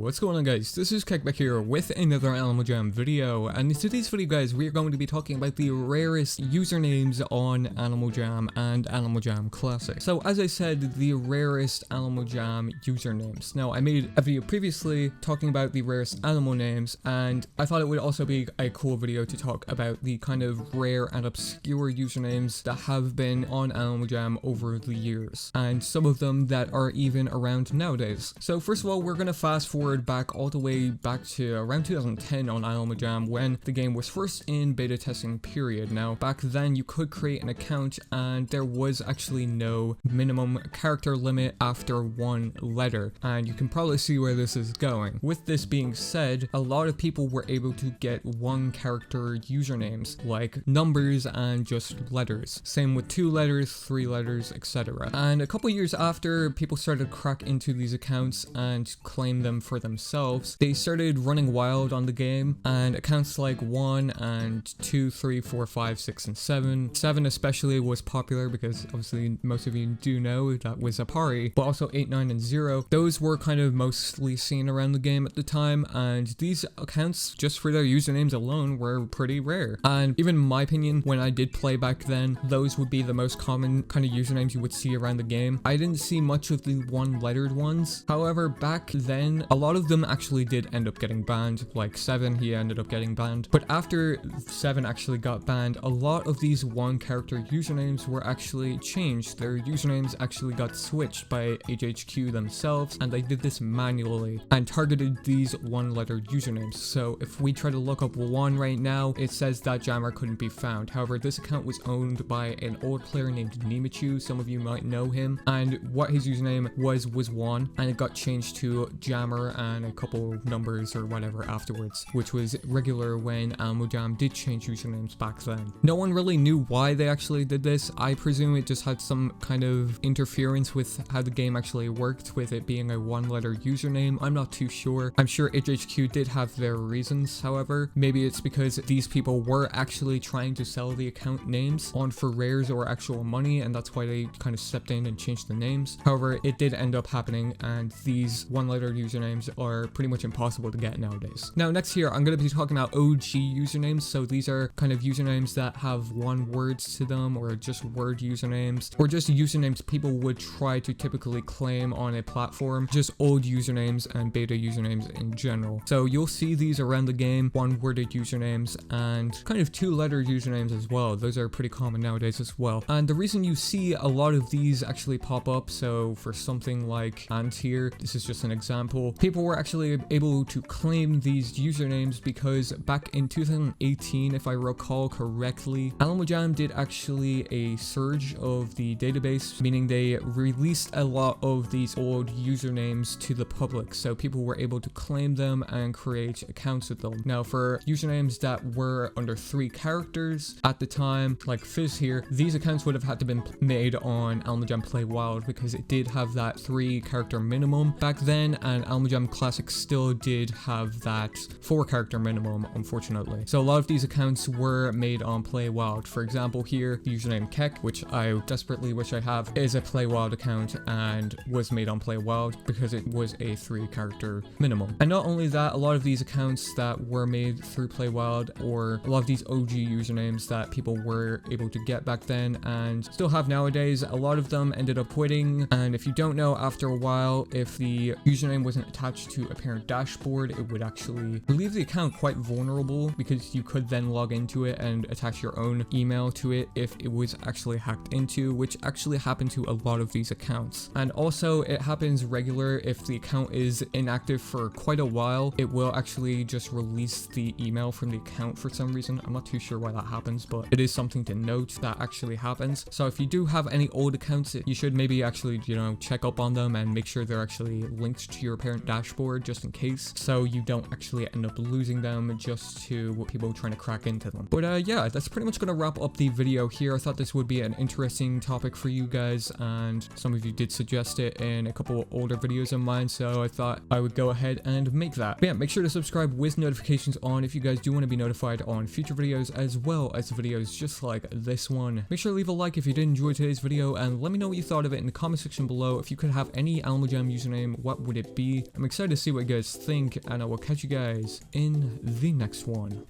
what's going on guys? This is Kickback here with another Animal Jam video, and in today's video guys we are going to be talking about the rarest usernames on Animal Jam and Animal Jam Classic. So as I said, the rarest Animal Jam usernames. Now I made a video previously talking about the rarest animal names, and I thought it would also be a cool video to talk about the kind of rare and obscure usernames that have been on Animal Jam over the years, and some of them that are even around nowadays. So first of all, we're gonna fast forward back all the way back to around 2010 on Animal Jam when the game was first in beta testing period. Now back then you could create an account and there was actually no minimum character limit after one letter, and you can probably see where this is going. With this being said, a lot of people were able to get one character usernames like numbers and just letters. Same with 2 letters, 3 letters, etc. And a couple years after people started to crack into these accounts and claim them for themselves, they started running wild on the game, and accounts like 1 and 2, 3, 4, 5, 6, and 7. 7 especially was popular because obviously most of you do know that was Apari, but also 8, 9, and 0. Those were kind of mostly seen around the game at the time, and these accounts, just for their usernames alone, were pretty rare. And even in my opinion, when I did play back then, those would be the most common kind of usernames you would see around the game. I didn't see much of the one-lettered ones. However, back then, a lot of them actually did end up getting banned. Like 7, he ended up getting banned. But after 7 actually got banned, a lot of these one-character usernames were actually changed. Their usernames actually got switched by HHQ themselves, and they did this manually and targeted these one-letter usernames. So if we try to look up 1 right now, it says that Jammer couldn't be found. However, this account was owned by an old player named Nimichu. Some of you might know him, and what his username was 1, and it got changed to Jammer and a couple numbers or whatever afterwards, which was regular when Animal Jam did change usernames back then. No one really knew why they actually did this. I presume it just had some kind of interference with how the game actually worked, with it being a one-letter username. I'm not too sure. I'm sure HHQ did have their reasons. However, maybe it's because these people were actually trying to sell the account names on for rares or actual money, and that's why they kind of stepped in and changed the names. However, it did end up happening, and these one-letter usernames are pretty much impossible to get nowadays. Now next here, I'm going to be talking about OG usernames. So these are kind of usernames that have 1 words to them, or just word usernames, or just usernames people would try to typically claim on a platform, just old usernames and beta usernames in general. So you'll see these around the game, 1-worded usernames and kind of 2-letter usernames as well. Those are pretty common nowadays as well. And the reason you see a lot of these actually pop up, so for something like Ant here, this is just an example, people were actually able to claim these usernames because back in 2018, if I recall correctly, Animal Jam did actually a surge of the database, meaning they released a lot of these old usernames to the public, so people were able to claim them and create accounts with them. Now for usernames that were under 3 characters at the time, like Fizz here, these accounts would have had to been made on Animal Jam Play Wild because it did have that 3-character minimum back then, and Animal Jam Classic still did have that 4-character minimum, unfortunately. So a lot of these accounts were made on Play Wild. For example here, the username Keck, which I desperately wish I have, is a Play Wild account and was made on Play Wild because it was a 3-character minimum. And not only that, a lot of these accounts that were made through Play Wild, or a lot of these OG usernames that people were able to get back then and still have nowadays, a lot of them ended up quitting. And if you don't know, after a while, if the username wasn't attached to a parent dashboard, it would actually leave the account quite vulnerable, because you could then log into it and attach your own email to it if it was actually hacked into, which actually happened to a lot of these accounts. And also it happens regular if the account is inactive for quite a while, it will actually just release the email from the account for some reason. I'm not too sure why that happens, but it is something to note that actually happens. So if you do have any old accounts, you should maybe actually, you know, check up on them and make sure they're actually linked to your parent dashboard just in case, so you don't actually end up losing them just to people trying to crack into them. But yeah, that's pretty much gonna wrap up the video here. I thought this would be an interesting topic for you guys, and some of you did suggest it in a couple older videos of mine, so I thought I would go ahead and make that. But yeah, make sure to subscribe with notifications on if you guys do want to be notified on future videos, as well as videos just like this one. Make sure to leave a like if you did enjoy today's video, and let me know what you thought of it in the comment section below. If you could have any Animal Jam username, what would it be? I'm excited excited to see what you guys think, and I will catch you guys in the next one.